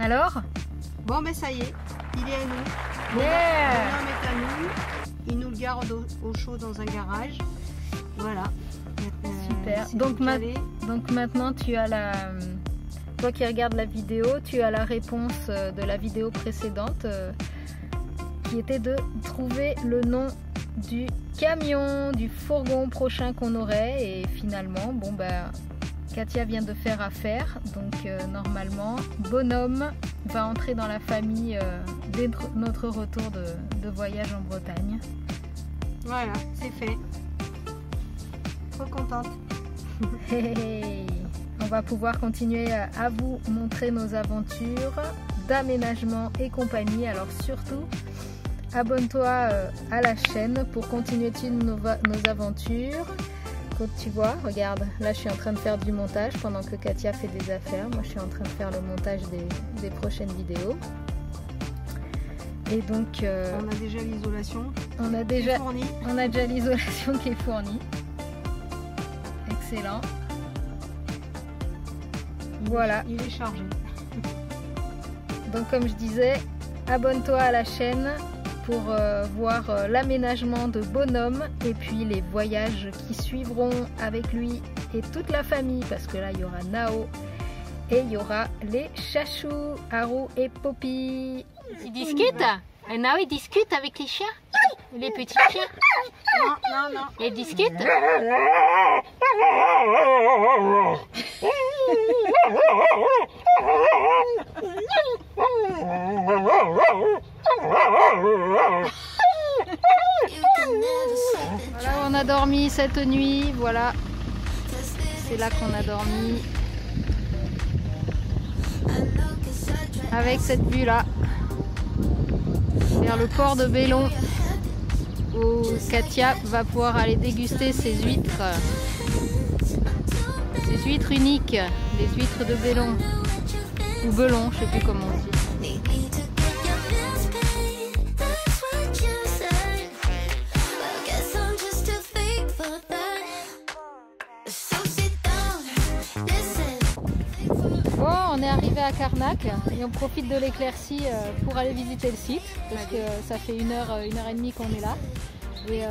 Alors? Bon, mais ça y est, il est à nous. Yeah! L'homme est à nous. Il nous le garde au chaud dans un garage. Voilà. Super. Donc maintenant, tu as toi qui regardes la vidéo, tu as la réponse de la vidéo précédente qui était de trouver le nom du camion, du fourgon prochain qu'on aurait. Et finalement, bon bah, Katia vient de faire affaire. Donc normalement, Bonhomme va entrer dans la famille dès notre retour de voyage en Bretagne. Voilà, c'est fait. Trop contente. Hey, on va pouvoir continuer à vous montrer nos aventures d'aménagement et compagnie. Alors surtout, abonne-toi à la chaîne pour continuer de suivre nos aventures. Comme tu vois, regarde, là je suis en train de faire du montage pendant que Katia fait des affaires. Moi je suis en train de faire le montage des prochaines vidéos. Et donc on a déjà l'isolation. On a déjà l'isolation qui est fournie. Excellent. Voilà. Il est chargé. Donc comme je disais, abonne-toi à la chaîne pour voir l'aménagement de Bonhomme et puis les voyages qui suivront avec lui et toute la famille, parce que là il y aura Nao et il y aura les chachous, Haru et Poppy. Ils discutent? Et Nao il discute avec les chiens? Les petits chiens? Non. Ils discutent? Voilà où on a dormi cette nuit, voilà. C'est là qu'on a dormi. Avec cette vue là. Vers le port de Bellon. Où Katia va pouvoir aller déguster ses huîtres. Ces huîtres uniques, les huîtres de Bellon. Ou Belon, je ne sais plus comment on dit. Bon, on est arrivé à Carnac et on profite de l'éclaircie pour aller visiter le site parce que ça fait une heure et demie qu'on est là. Et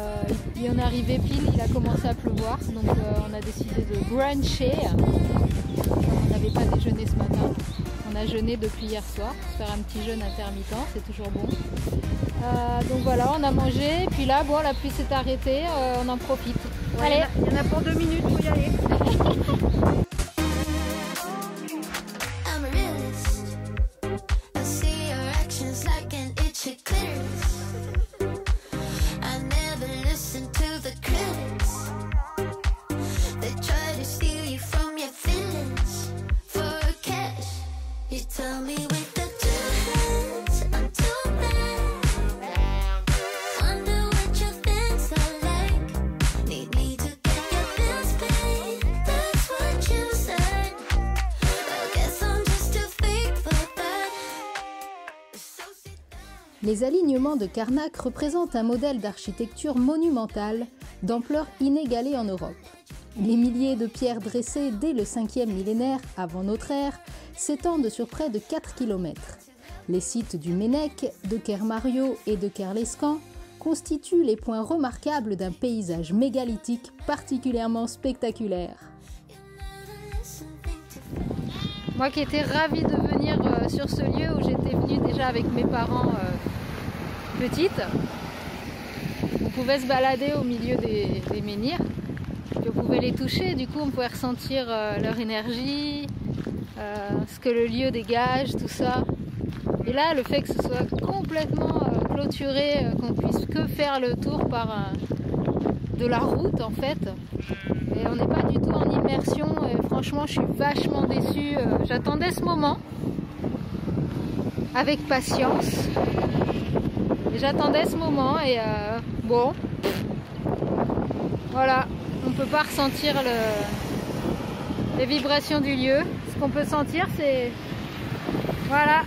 on est arrivé pile, il a commencé à pleuvoir, donc on a décidé de bruncher. On n'avait pas déjeuné ce matin, on a jeûné depuis hier soir, faire un petit jeûne intermittent, c'est toujours bon. Donc voilà, on a mangé, et puis là, bon, la pluie s'est arrêtée, on en profite. Ouais, allez, il y en a pour 2 minutes, faut y aller. Les alignements de Carnac représentent un modèle d'architecture monumentale d'ampleur inégalée en Europe. Les milliers de pierres dressées dès le 5e millénaire avant notre ère s'étendent sur près de 4 km. Les sites du Mennec, de Kermario et de Kerlescan constituent les points remarquables d'un paysage mégalithique particulièrement spectaculaire. Moi qui étais ravie de venir sur ce lieu où j'étais venue déjà avec mes parents petites, on pouvait se balader au milieu des menhirs, puis on pouvait les toucher, du coup on pouvait ressentir leur énergie, ce que le lieu dégage, tout ça. Et là, le fait que ce soit complètement clôturé, qu'on puisse que faire le tour par de la route en fait, et on n'est pas du tout en immersion, et franchement je suis vachement déçue, j'attendais ce moment avec patience, et j'attendais ce moment et bon, voilà, on ne peut pas ressentir les vibrations du lieu. Ce qu'on peut sentir, c'est voilà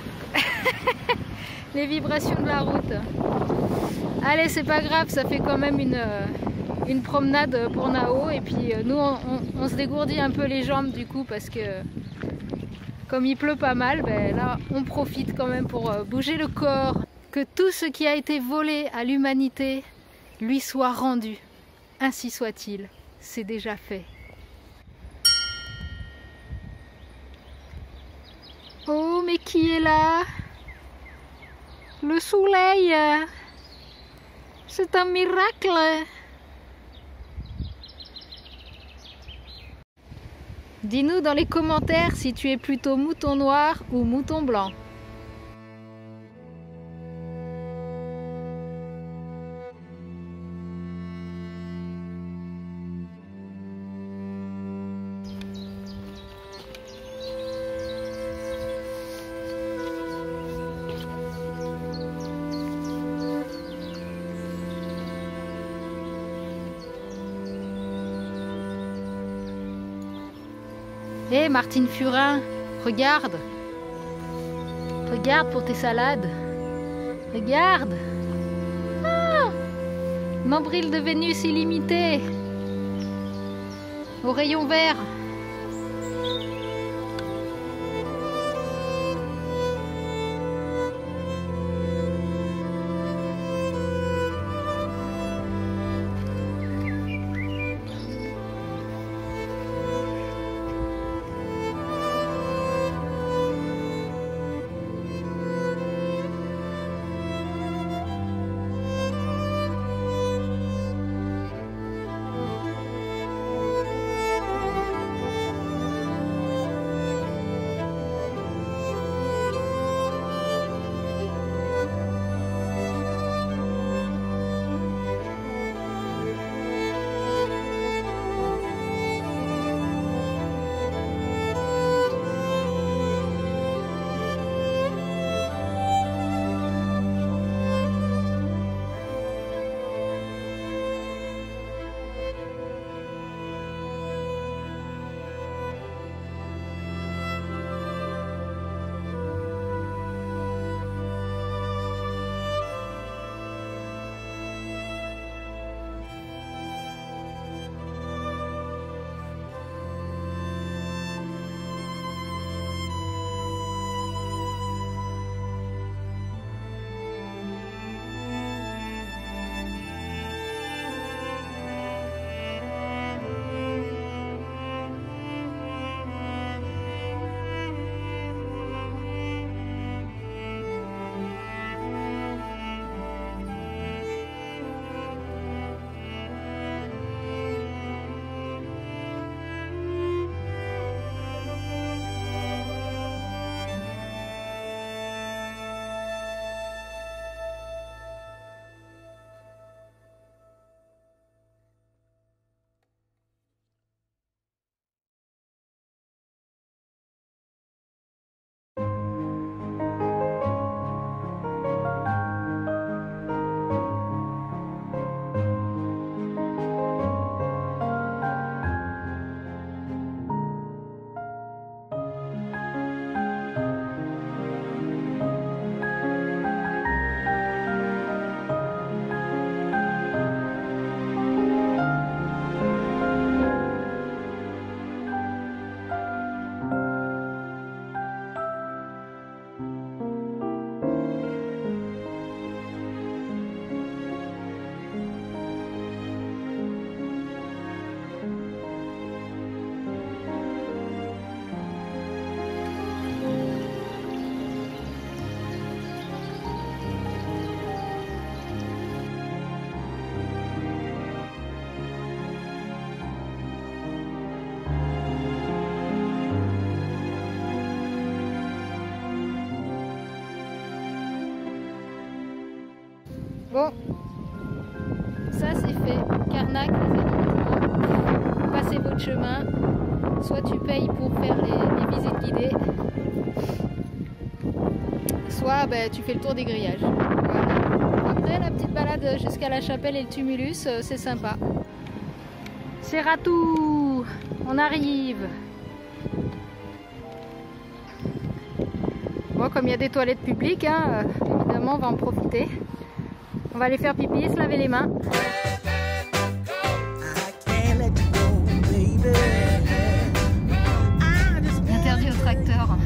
les vibrations de la route. Allez, c'est pas grave, ça fait quand même une promenade pour Nao, et puis nous on se dégourdit un peu les jambes du coup parce que Comme il pleut pas mal, ben là on profite quand même pour bouger le corps. Que tout ce qui a été volé à l'humanité lui soit rendu. Ainsi soit-il, c'est déjà fait. Oh, mais qui est là? Le soleil! C'est un miracle! Dis-nous dans les commentaires si tu es plutôt mouton noir ou mouton blanc. Hé, Martine Furin, regarde. Regarde pour tes salades. Regarde. Ah, nombril de Vénus illimité. Au rayon vert. Bon, ça c'est fait. Carnac, les amis, passez votre chemin. Soit tu payes pour faire les visites guidées, soit ben, tu fais le tour des grillages. Voilà. Après la petite balade jusqu'à la chapelle et le tumulus, c'est sympa. C'est ratou, on arrive. Bon, comme il y a des toilettes publiques, hein, évidemment on va en profiter. On va aller faire pipi et se laver les mains. Interdit aux tracteurs.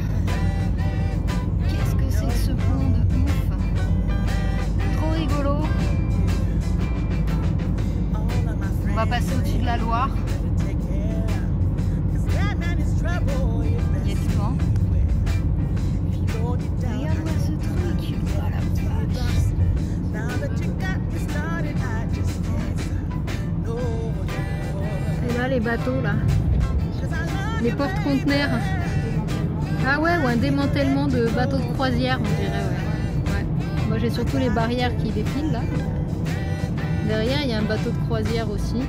la Loire. Il y a du vent. Regarde-moi ce truc. Oh la vache. Et là les bateaux là. Les porte-conteneurs. Ah ouais, ou un démantèlement de bateaux de croisière, on dirait, ouais. Moi j'ai surtout les barrières qui défilent là. Derrière il y a un bateau de croisière aussi.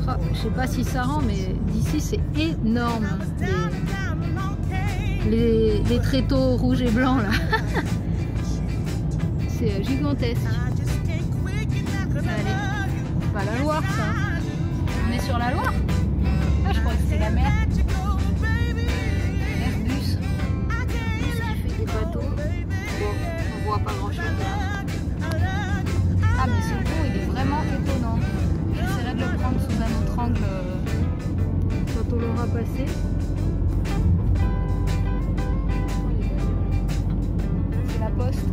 Oh, je sais pas si ça rend, mais d'ici c'est énorme. Les tréteaux rouges et blancs là. C'est gigantesque. Allez, c'est pas la Loire ça. On est sur la Loire. Ah, je crois que c'est la mer. Airbus. Qui fait des bateaux. Bon, on voit pas grand chose là. Ah mais ce pont il est vraiment étonnant. J'essaierai de le prendre sous un autre angle quand on l'aura passé. C'est la poste.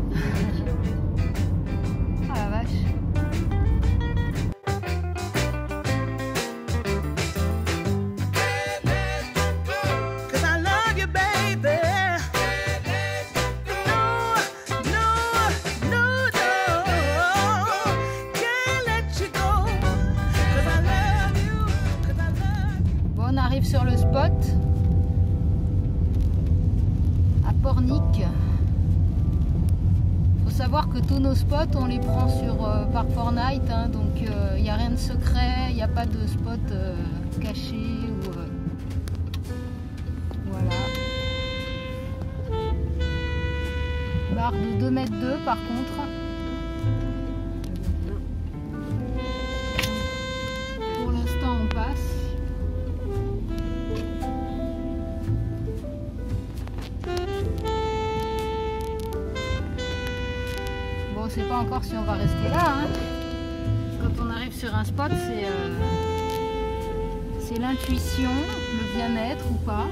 Ah la vache. On arrive sur le spot à Pornic. Il faut savoir que tous nos spots on les prend par Fortnite, hein, donc il n'y a rien de secret, il n'y a pas de spot caché ou voilà. Barre de 2,2 m par contre. Pour l'instant on passe. Bon, c'est pas encore si on va rester là, hein. Quand on arrive sur un spot, c'est l'intuition, le bien-être ou pas,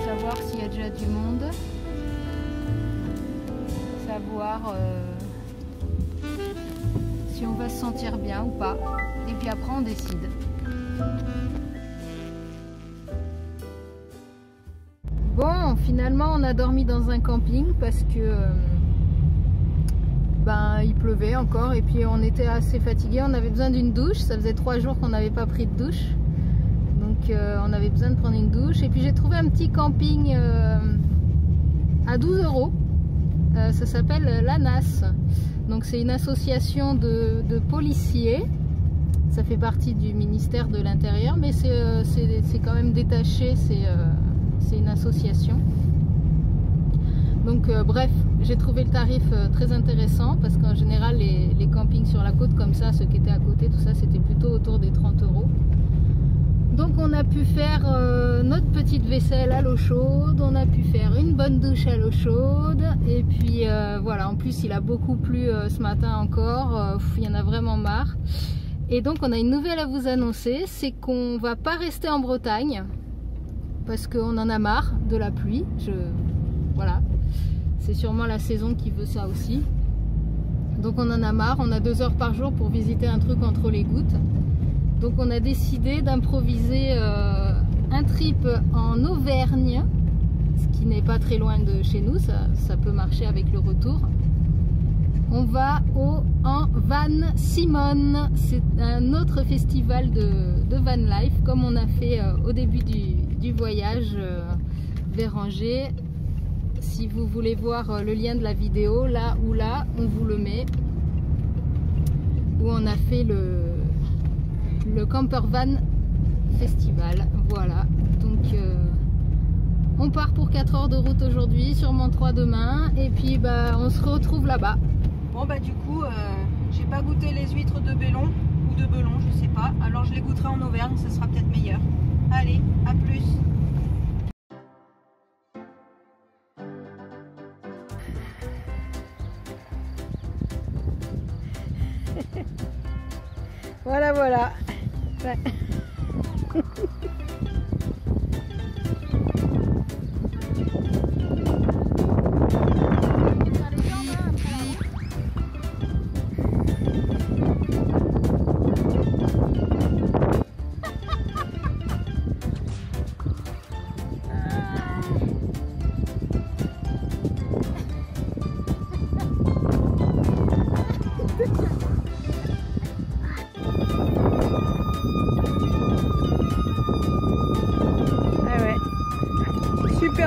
savoir s'il y a déjà du monde, savoir si on va se sentir bien ou pas, et puis après on décide. Bon, finalement on a dormi dans un camping parce que il pleuvait encore et puis on était assez fatigué, on avait besoin d'une douche, ça faisait 3 jours qu'on n'avait pas pris de douche, donc on avait besoin de prendre une douche. Et puis j'ai trouvé un petit camping à 12 €, ça s'appelle l'ANAS, donc c'est une association de policiers, ça fait partie du ministère de l'Intérieur, mais c'est quand même détaché, c'est une association. Donc bref, j'ai trouvé le tarif très intéressant parce qu'en général les campings sur la côte comme ça, ceux qui étaient à côté, tout ça c'était plutôt autour des 30 €. Donc on a pu faire notre petite vaisselle à l'eau chaude, on a pu faire une bonne douche à l'eau chaude et puis voilà, en plus il a beaucoup plu ce matin encore, il y en a vraiment marre. Et donc on a une nouvelle à vous annoncer, c'est qu'on va pas rester en Bretagne parce qu'on en a marre de la pluie, voilà. C'est sûrement la saison qui veut ça aussi. Donc on en a marre, on a 2 heures par jour pour visiter un truc entre les gouttes. Donc on a décidé d'improviser un trip en Auvergne, ce qui n'est pas très loin de chez nous, ça peut marcher avec le retour. On va en Van Simone, c'est un autre festival de van life comme on a fait au début du voyage vers Angers. Si vous voulez voir le lien de la vidéo, là ou là, on vous le met. Où on a fait le Camper Van Festival. Voilà. Donc on part pour 4 heures de route aujourd'hui, sûrement 3 demain. Et puis on se retrouve là-bas. Bon du coup, j'ai pas goûté les huîtres de Bellon ou de Belon, je sais pas. Alors je les goûterai en Auvergne, ça sera peut-être meilleur. Allez, à plus. Voilà, voilà. Ouais.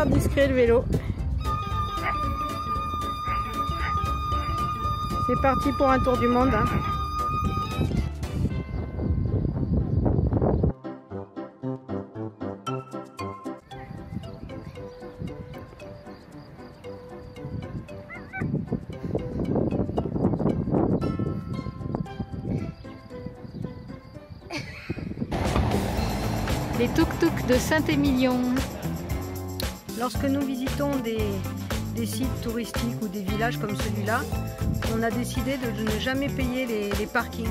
super discret le vélo. C'est parti pour un tour du monde. Hein. Les tuk-tuk de Saint-Émilion. Lorsque nous visitons des sites touristiques ou des villages comme celui-là, on a décidé de ne jamais payer les parkings.